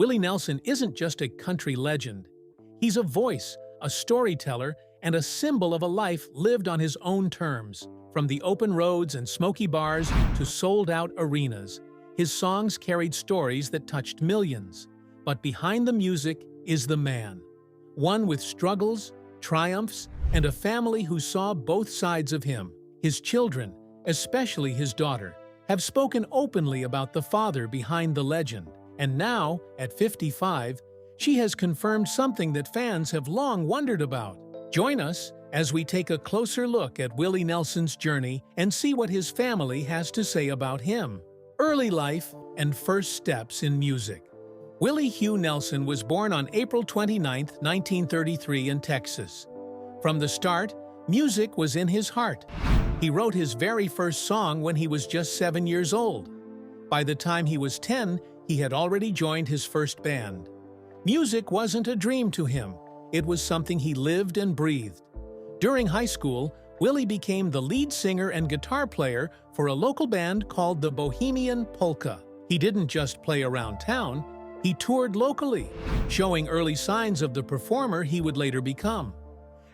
Willie Nelson isn't just a country legend. He's a voice, a storyteller, and a symbol of a life lived on his own terms. From the open roads and smoky bars to sold-out arenas, his songs carried stories that touched millions. But behind the music is the man. One with struggles, triumphs, and a family who saw both sides of him. His children, especially his daughter, have spoken openly about the father behind the legend. And now, at 55, she has confirmed something that fans have long wondered about. Join us as we take a closer look at Willie Nelson's journey and see what his family has to say about him. Early life and first steps in music. Willie Hugh Nelson was born on April 29, 1933 in Texas. From the start, music was in his heart. He wrote his very first song when he was just 7 years old. By the time he was 10, he had already joined his first band. Music wasn't a dream to him. It was something he lived and breathed. During high school, Willie became the lead singer and guitar player for a local band called the Bohemian Polka. He didn't just play around town, he toured locally, showing early signs of the performer he would later become.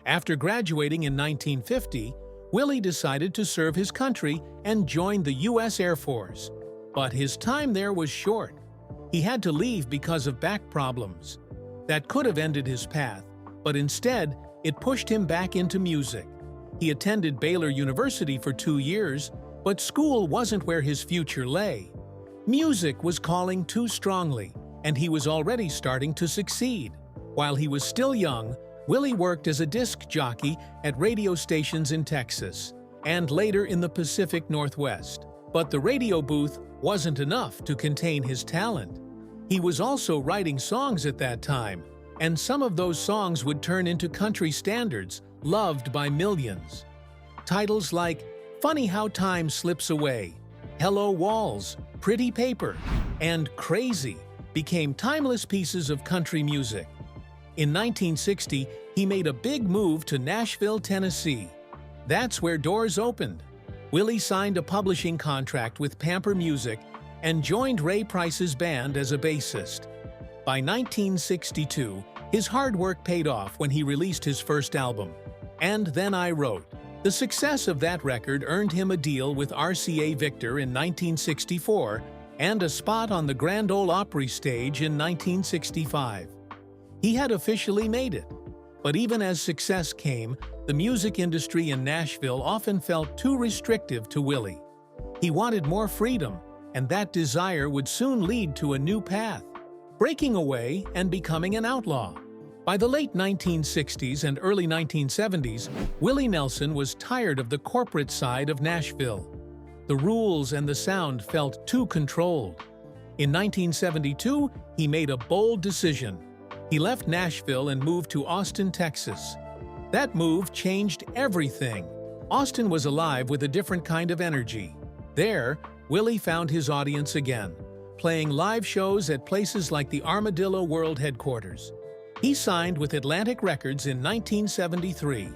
After graduating in 1950, Willie decided to serve his country and joined the U.S. Air Force. But his time there was short. He had to leave because of back problems. That could have ended his path, but instead, it pushed him back into music. He attended Baylor University for 2 years, but school wasn't where his future lay. Music was calling too strongly, and he was already starting to succeed. While he was still young, Willie worked as a disc jockey at radio stations in Texas, and later in the Pacific Northwest. But the radio booth wasn't enough to contain his talent. He was also writing songs at that time, and some of those songs would turn into country standards, loved by millions. Titles like Funny How Time Slips Away, Hello Walls, Pretty Paper, and Crazy became timeless pieces of country music. In 1960, he made a big move to Nashville, Tennessee. That's where doors opened. Willie signed a publishing contract with Pamper Music and joined Ray Price's band as a bassist. By 1962, his hard work paid off when he released his first album, And Then I Wrote. The success of that record earned him a deal with RCA Victor in 1964 and a spot on the Grand Ole Opry stage in 1965. He had officially made it. But even as success came, the music industry in Nashville often felt too restrictive to Willie. He wanted more freedom, and that desire would soon lead to a new path, breaking away and becoming an outlaw. By the late 1960s and early 1970s, Willie Nelson was tired of the corporate side of Nashville. The rules and the sound felt too controlled. In 1972, he made a bold decision. He left Nashville and moved to Austin, Texas. That move changed everything. Austin was alive with a different kind of energy. There, Willie found his audience again, playing live shows at places like the Armadillo World Headquarters. He signed with Atlantic Records in 1973.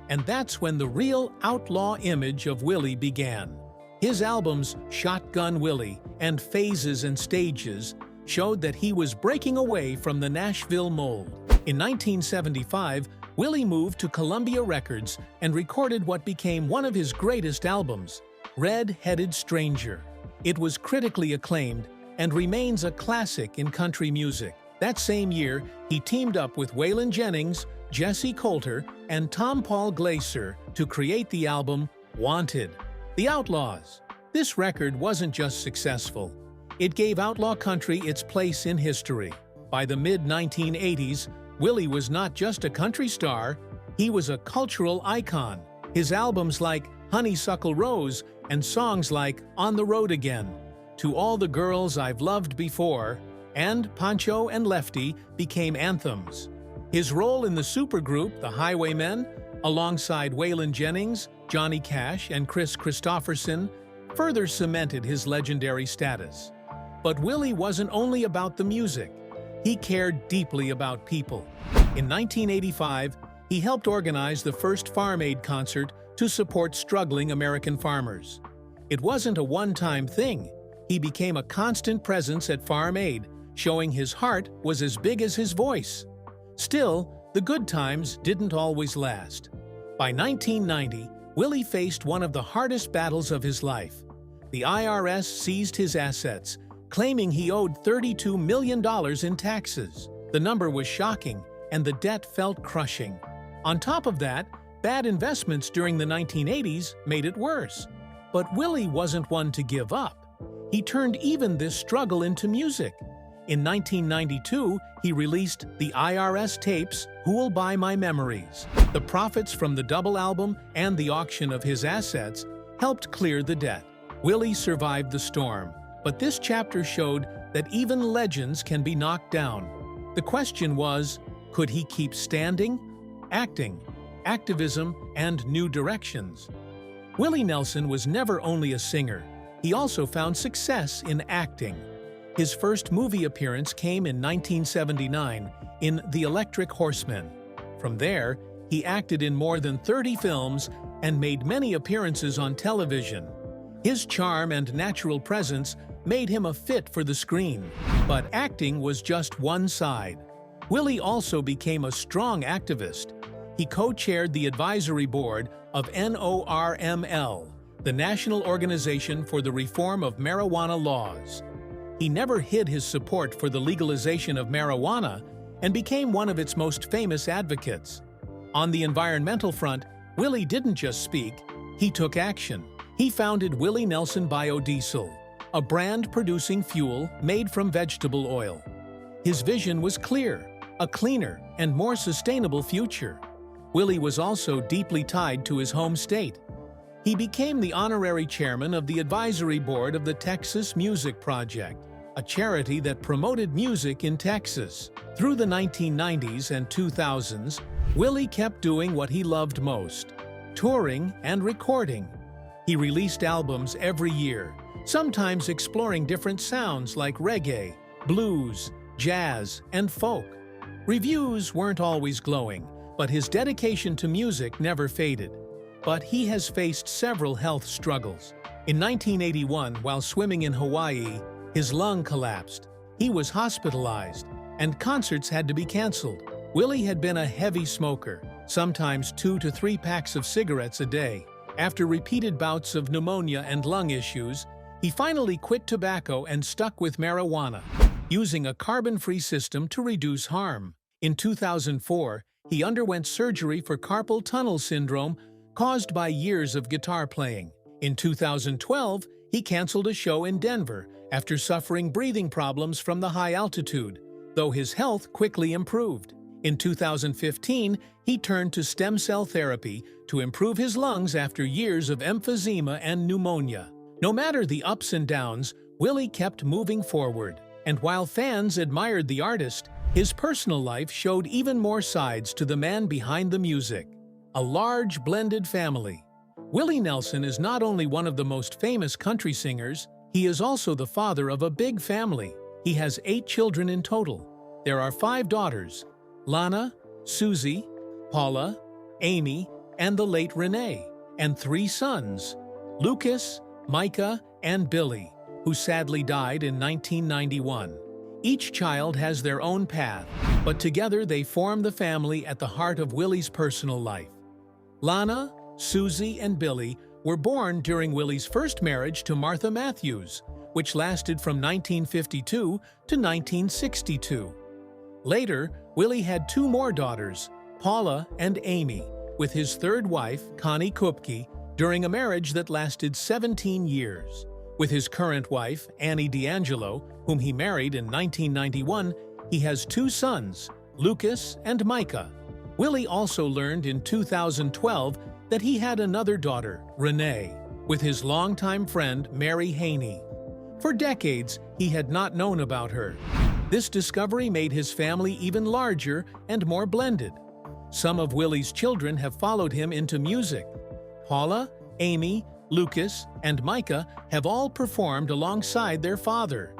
And that's when the real outlaw image of Willie began. His albums Shotgun Willie and Phases and Stages showed that he was breaking away from the Nashville mold. In 1975, Willie moved to Columbia Records and recorded what became one of his greatest albums, Red-Headed Stranger. It was critically acclaimed and remains a classic in country music. That same year, he teamed up with Waylon Jennings, Jesse Coulter, and Tom Paul Glaser to create the album Wanted. The Outlaws. This record wasn't just successful. It gave outlaw country its place in history. By the mid-1980s, Willie was not just a country star, he was a cultural icon. His albums like Honeysuckle Rose and songs like On the Road Again, To All the Girls I've Loved Before, and Pancho and Lefty became anthems. His role in the supergroup, the Highwaymen, alongside Waylon Jennings, Johnny Cash, and Chris Christopherson, further cemented his legendary status. But Willie wasn't only about the music. He cared deeply about people. In 1985, he helped organize the first Farm Aid concert to support struggling American farmers. It wasn't a one-time thing. He became a constant presence at Farm Aid, showing his heart was as big as his voice. Still, the good times didn't always last. By 1990, Willie faced one of the hardest battles of his life. The IRS seized his assets, claiming he owed $32 million in taxes. The number was shocking, and the debt felt crushing. On top of that, bad investments during the 1980s made it worse. But Willie wasn't one to give up. He turned even this struggle into music. In 1992, he released the IRS tapes, Who'll Buy My Memories? The profits from the double album and the auction of his assets helped clear the debt. Willie survived the storm, but this chapter showed that even legends can be knocked down. The question was, could he keep standing? Acting, activism, and new directions. Willie Nelson was never only a singer, he also found success in acting. His first movie appearance came in 1979 in The Electric Horseman. From there, he acted in more than 30 films and made many appearances on television. His charm and natural presence made him a fit for the screen, but acting was just one side. Willie also became a strong activist. He co-chaired the advisory board of NORML, the National Organization for the Reform of Marijuana Laws. He never hid his support for the legalization of marijuana and became one of its most famous advocates. On the environmental front, Willie didn't just speak, he took action. He founded Willie Nelson Biodiesel, a brand producing fuel made from vegetable oil. His vision was clear, a cleaner and more sustainable future. Willie was also deeply tied to his home state. He became the honorary chairman of the advisory board of the Texas Music Project, a charity that promoted music in Texas. Through the 1990s and 2000s, Willie kept doing what he loved most, touring and recording. He released albums every year, sometimes exploring different sounds like reggae, blues, jazz, and folk. Reviews weren't always glowing, but his dedication to music never faded. But he has faced several health struggles. In 1981, while swimming in Hawaii, his lung collapsed. He was hospitalized, and concerts had to be canceled. Willie had been a heavy smoker, sometimes 2 to 3 packs of cigarettes a day. After repeated bouts of pneumonia and lung issues, he finally quit tobacco and stuck with marijuana, using a carbon-free system to reduce harm. In 2004, he underwent surgery for carpal tunnel syndrome caused by years of guitar playing. In 2012, he canceled a show in Denver after suffering breathing problems from the high altitude, though his health quickly improved. In 2015, he turned to stem cell therapy to improve his lungs after years of emphysema and pneumonia. No matter the ups and downs, Willie kept moving forward. And while fans admired the artist, his personal life showed even more sides to the man behind the music. A large, blended family. Willie Nelson is not only one of the most famous country singers, he is also the father of a big family. He has 8 children in total. There are 5 daughters: Lana, Susie, Paula, Amy, and the late Renee, and 3 sons: Lucas, Micah, and Billy, who sadly died in 1991. Each child has their own path, but together they form the family at the heart of Willie's personal life. Lana, Susie, and Billy were born during Willie's first marriage to Martha Matthews, which lasted from 1952 to 1962. Later, Willie had 2 more daughters, Paula and Amy, with his third wife, Connie Kupke, during a marriage that lasted 17 years. With his current wife, Annie D'Angelo, whom he married in 1991, he has 2 sons, Lucas and Micah. Willie also learned in 2012 that he had another daughter, Renee, with his longtime friend Mary Haney. For decades, he had not known about her. This discovery made his family even larger and more blended. Some of Willie's children have followed him into music. Paula, Amy, Lucas, and Micah have all performed alongside their father.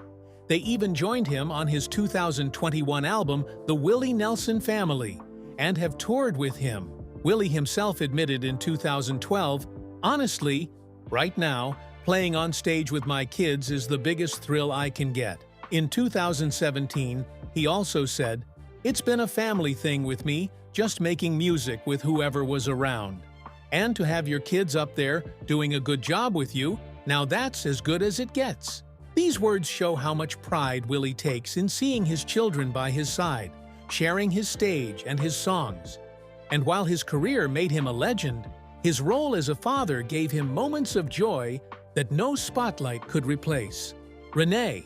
They even joined him on his 2021 album, The Willie Nelson Family, and have toured with him. Willie himself admitted in 2012, "Honestly, right now, playing on stage with my kids is the biggest thrill I can get. In 2017, he also said, "It's been a family thing with me, just making music with whoever was around. And to have your kids up there doing a good job with you, now that's as good as it gets." These words show how much pride Willie takes in seeing his children by his side, sharing his stage and his songs. And while his career made him a legend, his role as a father gave him moments of joy that no spotlight could replace. Renee,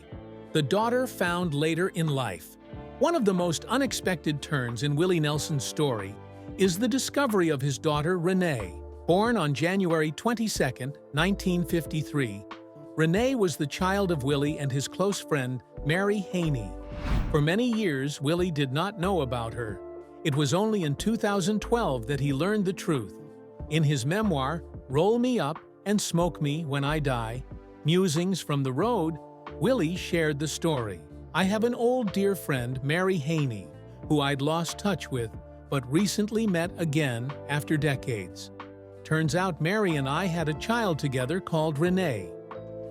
the daughter found later in life. One of the most unexpected turns in Willie Nelson's story is the discovery of his daughter Renee. Born on January 22, 1953, Renee was the child of Willie and his close friend Mary Haney. For many years, Willie did not know about her. It was only in 2012 that he learned the truth. In his memoir, Roll Me Up and Smoke Me When I Die, Musings from the Road, Willie shared the story. "I have an old dear friend, Mary Haney, who I'd lost touch with, but recently met again after decades. Turns out Mary and I had a child together called Renee.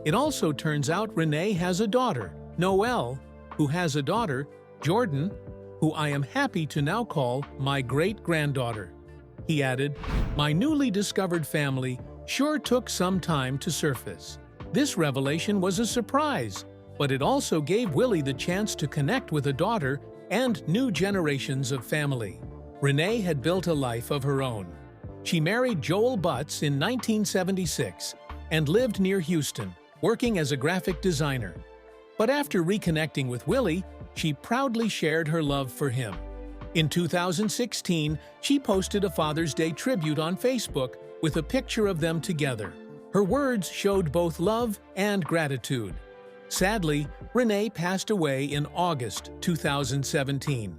It also turns out Renee has a daughter, Noelle, who has a daughter, Jordan, who I am happy to now call my great-granddaughter." He added, "My newly discovered family sure took some time to surface. This revelation was a surprise, but it also gave Willie the chance to connect with a daughter and new generations of family." Renee had built a life of her own. She married Joel Butts in 1976 and lived near Houston, working as a graphic designer. But after reconnecting with Willie, she proudly shared her love for him. In 2016, she posted a Father's Day tribute on Facebook with a picture of them together. Her words showed both love and gratitude. Sadly, Renee passed away in August 2017.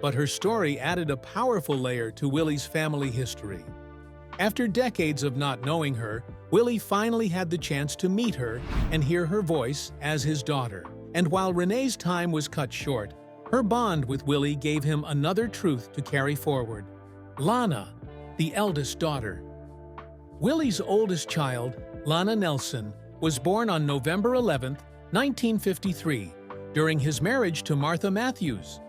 But her story added a powerful layer to Willie's family history. After decades of not knowing her, Willie finally had the chance to meet her and hear her voice as his daughter. And while Renee's time was cut short, her bond with Willie gave him another truth to carry forward. Lana, the eldest daughter. Willie's oldest child, Lana Nelson, was born on November 11, 1953, during his marriage to Martha Matthews.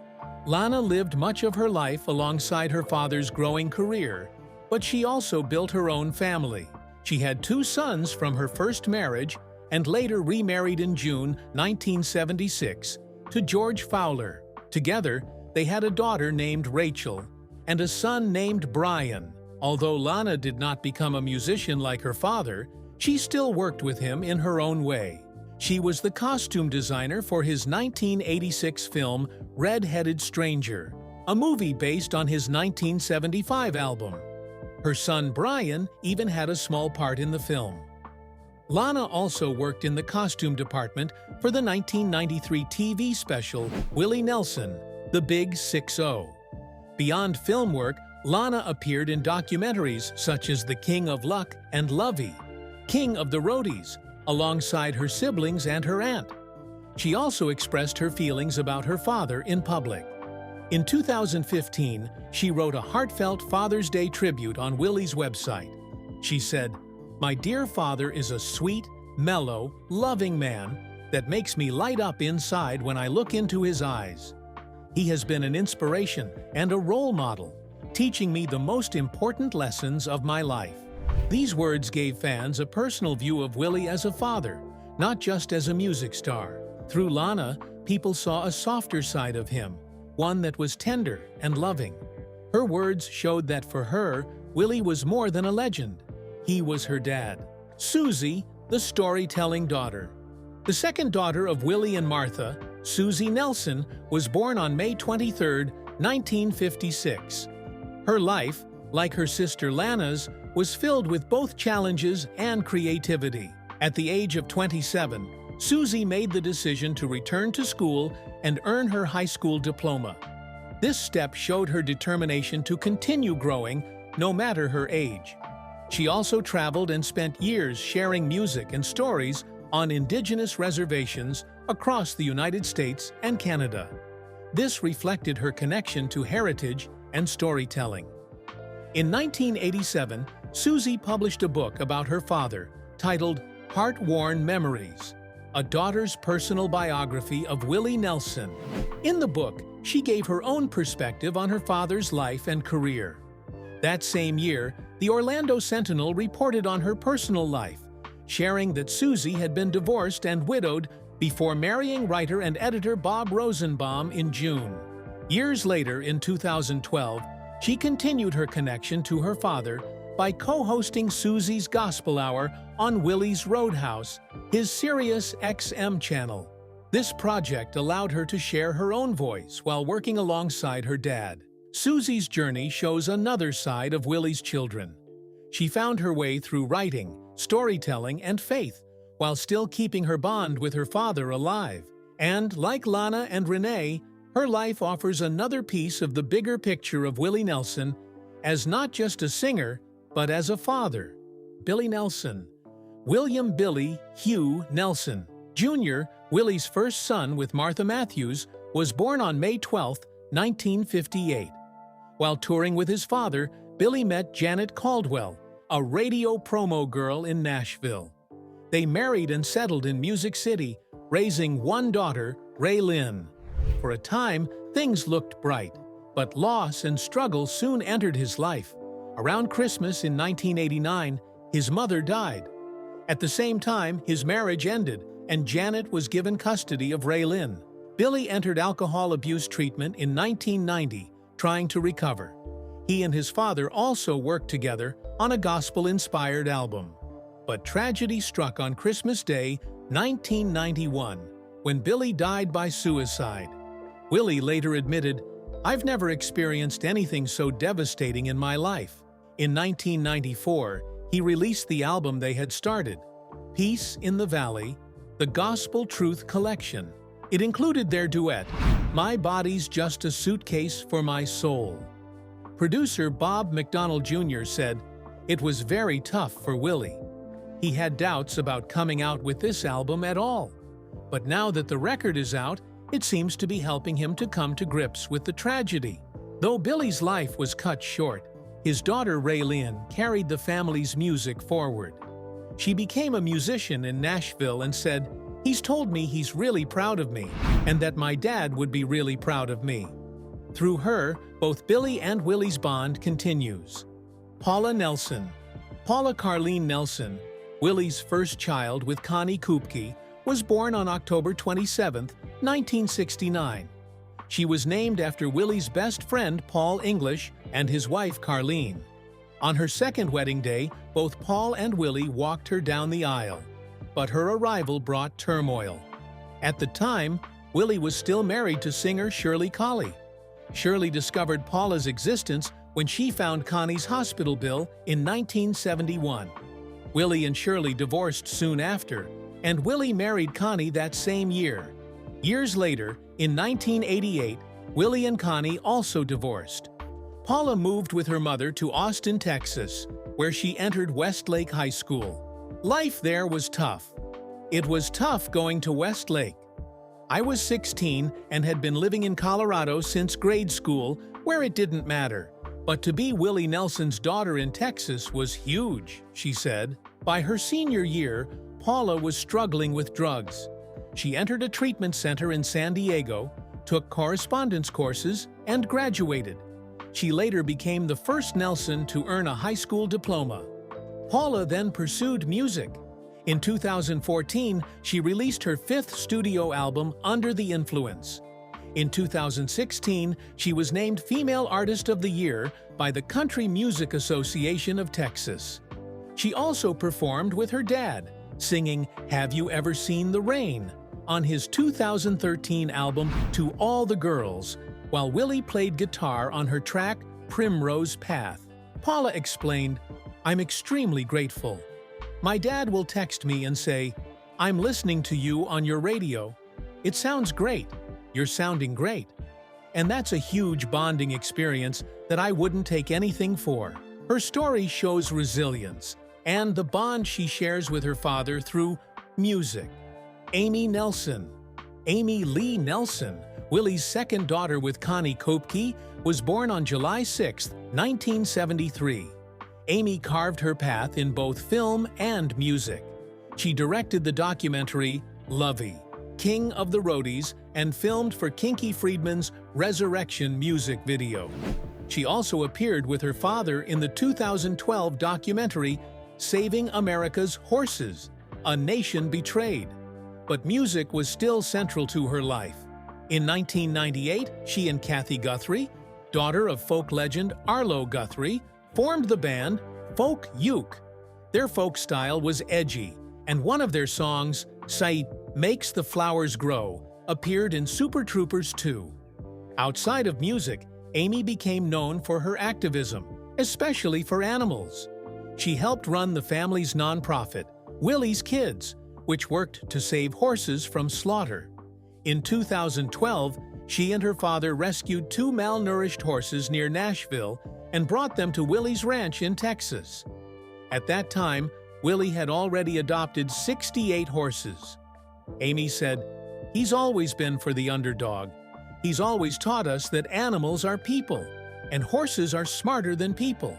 Lana lived much of her life alongside her father's growing career, but she also built her own family. She had 2 sons from her first marriage and later remarried in June 1976 to George Fowler. Together, they had a daughter named Rachel and a son named Brian. Although Lana did not become a musician like her father, she still worked with him in her own way. She was the costume designer for his 1986 film Red-Headed Stranger, a movie based on his 1975 album. Her son Brian even had a small part in the film. Lana also worked in the costume department for the 1993 TV special Willie Nelson, The Big 6-0. Beyond film work, Lana appeared in documentaries such as The King of Luck and Lovey, King of the Roadies, alongside her siblings and her aunt. She also expressed her feelings about her father in public. In 2015, she wrote a heartfelt Father's Day tribute on Willie's website. She said, "My dear father is a sweet, mellow, loving man that makes me light up inside when I look into his eyes. He has been an inspiration and a role model, teaching me the most important lessons of my life." These words gave fans a personal view of Willie as a father, not just as a music star. Through Lana, people saw a softer side of him, one that was tender and loving. Her words showed that for her, Willie was more than a legend. He was her dad. Susie, the storytelling daughter. The second daughter of Willie and Martha, Susie Nelson, was born on May 23, 1956. Her life, like her sister Lana's, was filled with both challenges and creativity. At the age of 27, Susie made the decision to return to school and earn her high school diploma. This step showed her determination to continue growing, no matter her age. She also traveled and spent years sharing music and stories on indigenous reservations across the United States and Canada. This reflected her connection to heritage and storytelling. In 1987, Susie published a book about her father titled Heart-Worn Memories. a daughter's personal biography of Willie Nelson. In the book, she gave her own perspective on her father's life and career. That same year, the Orlando Sentinel reported on her personal life, sharing that Susie had been divorced and widowed before marrying writer and editor Bob Rosenbaum in June. Years later, in 2012, she continued her connection to her father by co-hosting Susie's Gospel Hour on Willie's Roadhouse, his Sirius XM channel. This project allowed her to share her own voice while working alongside her dad. Susie's journey shows another side of Willie's children. She found her way through writing, storytelling, and faith, while still keeping her bond with her father alive. And, like Lana and Renee, her life offers another piece of the bigger picture of Willie Nelson as not just a singer, but as a father. Billy Nelson. William Billy Hugh Nelson, Jr., Willie's first son with Martha Matthews, was born on May 12, 1958. While touring with his father, Billy met Janet Caldwell, a radio promo girl in Nashville. They married and settled in Music City, raising one daughter, Raylyn. For a time, things looked bright, but loss and struggle soon entered his life. Around Christmas in 1989, his mother died. At the same time, his marriage ended, and Janet was given custody of Raylyn. Billy entered alcohol abuse treatment in 1990, trying to recover. He and his father also worked together on a gospel-inspired album. But tragedy struck on Christmas Day, 1991, when Billy died by suicide. Willie later admitted, "I've never experienced anything so devastating in my life." In 1994, he released the album they had started, Peace in the Valley, the Gospel Truth Collection. It included their duet, My Body's Just a Suitcase for My Soul. Producer Bob McDonald Jr. said, "It was very tough for Willie. He had doubts about coming out with this album at all. But now that the record is out, it seems to be helping him to come to grips with the tragedy." Though Billy's life was cut short, his daughter Raylyn carried the family's music forward. She became a musician in Nashville and said, "He's told me he's really proud of me, and that my dad would be really proud of me." Through her, both Billy and Willie's bond continues. Paula Nelson. Paula Carleen Nelson, Willie's first child with Connie Koopke, was born on October 27, 1969. She was named after Willie's best friend Paul English and his wife Carleen. On her second wedding day, both Paul and Willie walked her down the aisle, but her arrival brought turmoil. At the time, Willie was still married to singer Shirley Collie. Shirley discovered Paula's existence when she found Connie's hospital bill in 1971. Willie and Shirley divorced soon after, and Willie married Connie that same year. Years later, in 1988, Willie and Connie also divorced. Paula moved with her mother to Austin, Texas, where she entered Westlake High School. Life there was tough. It was tough going to Westlake. I was 16 and had been living in Colorado since grade school, where it didn't matter. But to be Willie Nelson's daughter in Texas was huge, she said. By her senior year, Paula was struggling with drugs. She entered a treatment center in San Diego, took correspondence courses, and graduated. She later became the first Nelson to earn a high school diploma. Paula then pursued music. In 2014, she released her fifth studio album, Under the Influence. In 2016, she was named Female Artist of the Year by the Country Music Association of Texas. She also performed with her dad, singing Have You Ever Seen the Rain on his 2013 album To All the Girls, while Willie played guitar on her track Primrose Path. Paula explained, "I'm extremely grateful. My dad will text me and say, 'I'm listening to you on your radio. It sounds great. You're sounding great.' And that's a huge bonding experience that I wouldn't take anything for." Her story shows resilience and the bond she shares with her father through music. Amy Nelson. Amy Lee Nelson, Willie's second daughter with Connie Koopke, was born on July 6, 1973. Amy carved her path in both film and music. She directed the documentary Lovey, King of the Roadies, and filmed for Kinky Friedman's Resurrection music video. She also appeared with her father in the 2012 documentary Saving America's Horses, A Nation Betrayed. But music was still central to her life. In 1998, she and Kathy Guthrie, daughter of folk legend Arlo Guthrie, formed the band Folk Uke. Their folk style was edgy, and one of their songs, Sight Makes the Flowers Grow, appeared in Super Troopers 2. Outside of music, Amy became known for her activism, especially for animals. She helped run the family's nonprofit, Willie's Kids, which worked to save horses from slaughter. In 2012, she and her father rescued 2 malnourished horses near Nashville and brought them to Willie's Ranch in Texas. At that time, Willie had already adopted 68 horses. Amy said, "He's always been for the underdog. He's always taught us that animals are people, and horses are smarter than people.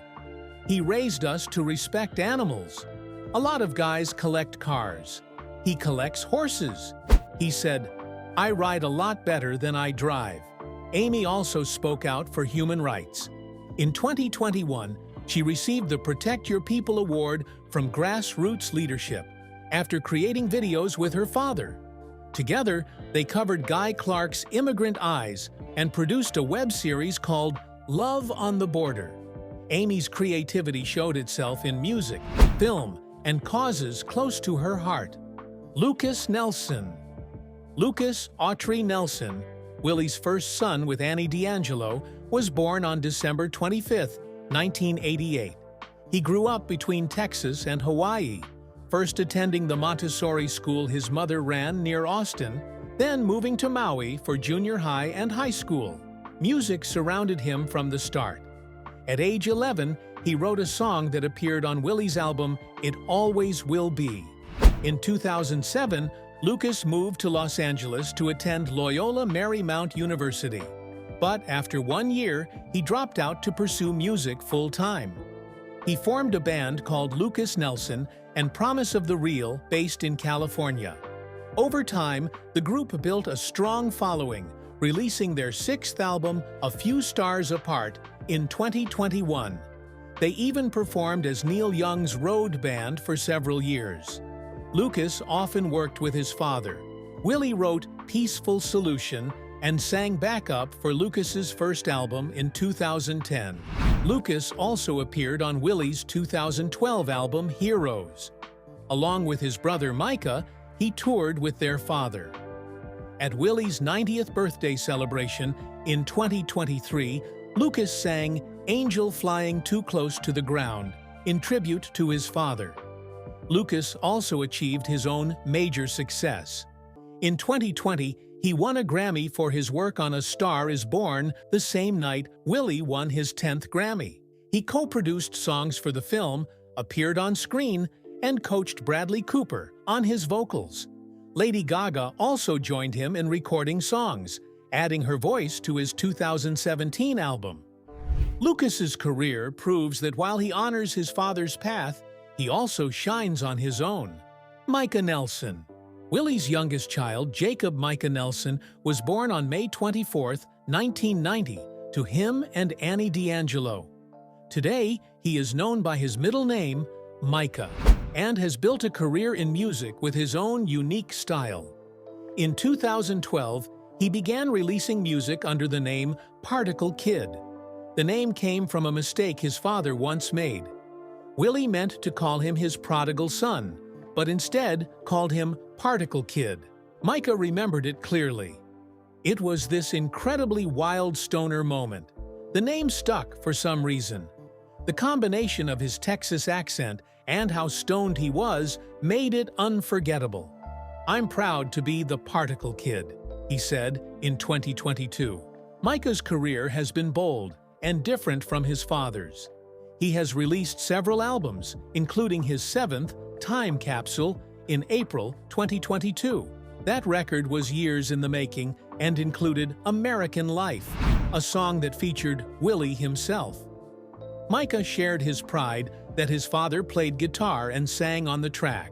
He raised us to respect animals. A lot of guys collect cars. He collects horses." He said, "I ride a lot better than I drive." Amy also spoke out for human rights. In 2021, she received the Protect Your People Award from Grassroots Leadership after creating videos with her father. Together, they covered Guy Clark's Immigrant Eyes and produced a web series called Love on the Border. Amy's creativity showed itself in music, film, and causes close to her heart. Lucas Nelson. Lucas Autry Nelson, Willie's first son with Annie D'Angelo, was born on December 25, 1988. He grew up between Texas and Hawaii, first attending the Montessori school his mother ran near Austin, then moving to Maui for junior high and high school. Music surrounded him from the start. At age 11, he wrote a song that appeared on Willie's album, It Always Will Be. In 2007, Lucas moved to Los Angeles to attend Loyola Marymount University. But after 1 year, he dropped out to pursue music full-time. He formed a band called Lucas Nelson and Promise of the Real, based in California. Over time, the group built a strong following, releasing their 6th album, A Few Stars Apart, in 2021. They even performed as Neil Young's road band for several years. Lucas often worked with his father. Willie wrote Peaceful Solution and sang backup for Lucas's first album in 2010. Lucas also appeared on Willie's 2012 album Heroes. Along with his brother Micah, he toured with their father. At Willie's 90th birthday celebration in 2023, Lucas sang Angel Flying Too Close to the Ground in tribute to his father. Lucas also achieved his own major success. In 2020, he won a Grammy for his work on A Star Is Born the same night Willie won his 10th Grammy. He co-produced songs for the film, appeared on screen, and coached Bradley Cooper on his vocals. Lady Gaga also joined him in recording songs, adding her voice to his 2017 album. Lucas's career proves that while he honors his father's path, he also shines on his own. Micah Nelson. Willie's youngest child, Jacob Micah Nelson, was born on May 24, 1990, to him and Annie D'Angelo. Today, he is known by his middle name, Micah, and has built a career in music with his own unique style. In 2012, he began releasing music under the name Particle Kid. The name came from a mistake his father once made. Willie meant to call him his prodigal son, but instead called him Particle Kid. Micah remembered it clearly. It was this incredibly wild stoner moment. The name stuck for some reason. The combination of his Texas accent and how stoned he was made it unforgettable. "I'm proud to be the Particle Kid," he said in 2022. Micah's career has been bold and different from his father's. He has released several albums, including his 7th, Time Capsule, in April 2022. That record was years in the making and included American Life, a song that featured Willie himself. Micah shared his pride that his father played guitar and sang on the track.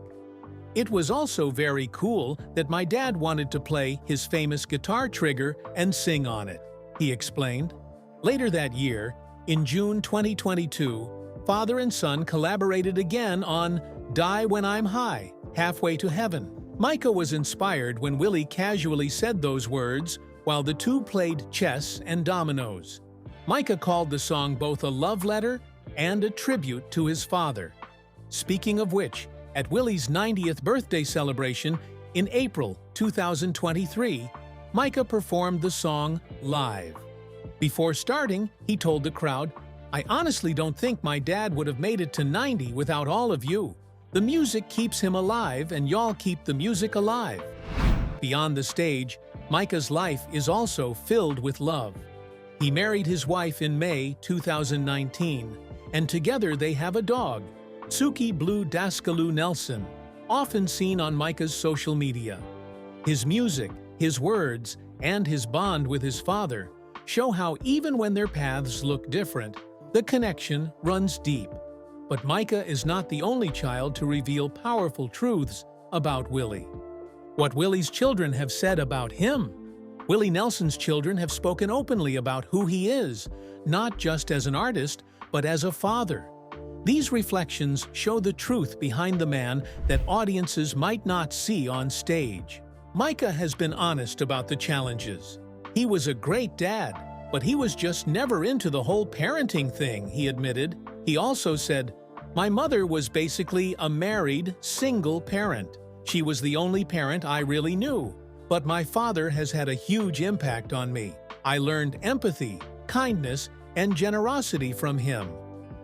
It was also very cool that my dad wanted to play his famous guitar trigger and sing on it, he explained. Later that year, in June 2022, father and son collaborated again on Die When I'm High, Halfway to Heaven. Micah was inspired when Willie casually said those words while the two played chess and dominoes. Micah called the song both a love letter and a tribute to his father. Speaking of which, at Willie's 90th birthday celebration in April 2023, Micah performed the song live. Before starting, he told the crowd, "I honestly don't think my dad would have made it to 90 without all of you. The music keeps him alive and y'all keep the music alive." Beyond the stage, Micah's life is also filled with love. He married his wife in May 2019, and together they have a dog, Susie Blue Daskaloo Nelson, often seen on Micah's social media. His music, his words, and his bond with his father show how even when their paths look different, the connection runs deep. But Micah is not the only child to reveal powerful truths about Willie. What Willie's children have said about him. Willie Nelson's children have spoken openly about who he is, not just as an artist, but as a father. These reflections show the truth behind the man that audiences might not see on stage. Micah has been honest about the challenges. He was a great dad, but he was just never into the whole parenting thing, he admitted. He also said, "My mother was basically a married, single parent. She was the only parent I really knew. But my father has had a huge impact on me. I learned empathy, kindness, and generosity from him.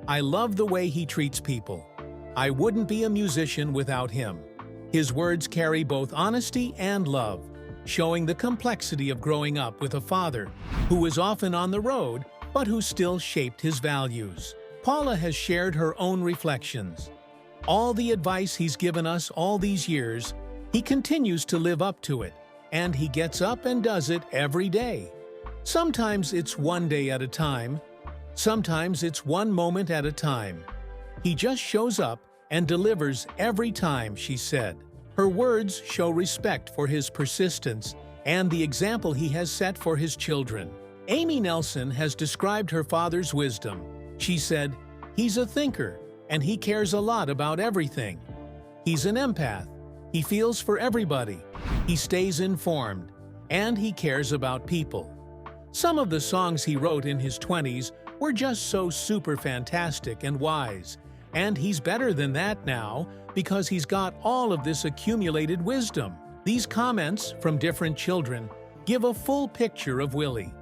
I love the way he treats people. I wouldn't be a musician without him." His words carry both honesty and love, showing the complexity of growing up with a father who was often on the road, but who still shaped his values. Paula has shared her own reflections. All the advice he's given us all these years, he continues to live up to it, and he gets up and does it every day. Sometimes it's one day at a time. Sometimes it's one moment at a time. He just shows up and delivers every time, she said. Her words show respect for his persistence and the example he has set for his children. Amy Nelson has described her father's wisdom. She said, "He's a thinker, and he cares a lot about everything. He's an empath. He feels for everybody. He stays informed, and he cares about people." Some of the songs he wrote in his 20s were just so super fantastic and wise, and he's better than that now because he's got all of this accumulated wisdom. These comments from different children give a full picture of Willie.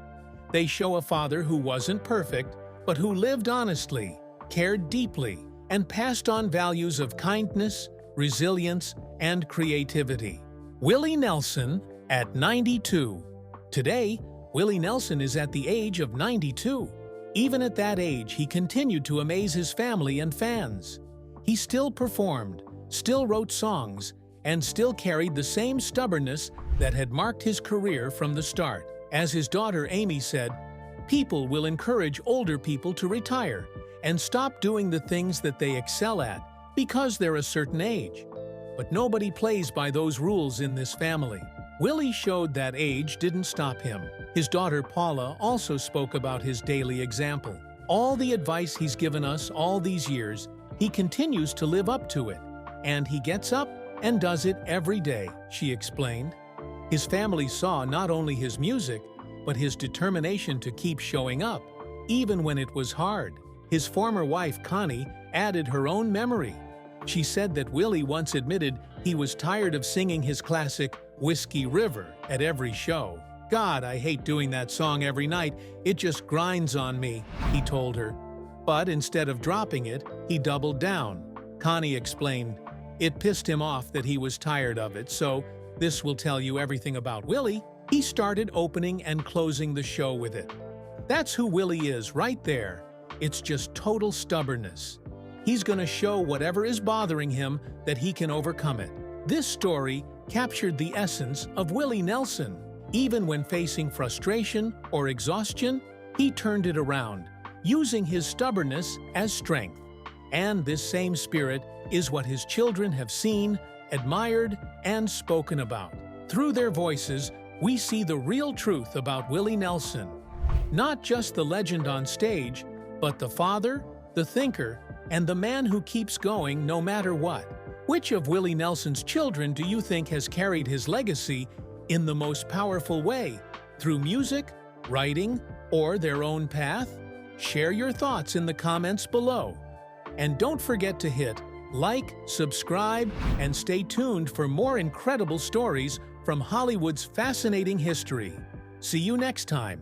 They show a father who wasn't perfect, but who lived honestly, cared deeply, and passed on values of kindness, resilience, and creativity. Willie Nelson at 92. Today, Willie Nelson is at the age of 92. Even at that age, he continued to amaze his family and fans. He still performed, still wrote songs, and still carried the same stubbornness that had marked his career from the start. As his daughter Amy said, "People will encourage older people to retire and stop doing the things that they excel at because they're a certain age. But nobody plays by those rules in this family." Willie showed that age didn't stop him. His daughter Paula also spoke about his daily example. All the advice he's given us all these years, he continues to live up to it. And he gets up and does it every day, she explained. His family saw not only his music, but his determination to keep showing up, even when it was hard. His former wife, Connie, added her own memory. She said that Willie once admitted he was tired of singing his classic Whiskey River at every show. "God, I hate doing that song every night. It just grinds on me," he told her. But instead of dropping it, he doubled down. Connie explained, "It pissed him off that he was tired of it, so this will tell you everything about Willie. He started opening and closing the show with it." That's who Willie is right there. It's just total stubbornness. He's gonna show whatever is bothering him that he can overcome it. This story captured the essence of Willie Nelson. Even when facing frustration or exhaustion, he turned it around, using his stubbornness as strength. And this same spirit is what his children have seen admired, and spoken about. Through their voices, we see the real truth about Willie Nelson. Not just the legend on stage, but the father, the thinker, and the man who keeps going no matter what. Which of Willie Nelson's children do you think has carried his legacy in the most powerful way? Through music, writing, or their own path? Share your thoughts in the comments below. And don't forget to hit like, subscribe, and stay tuned for more incredible stories from Hollywood's fascinating history. See you next time.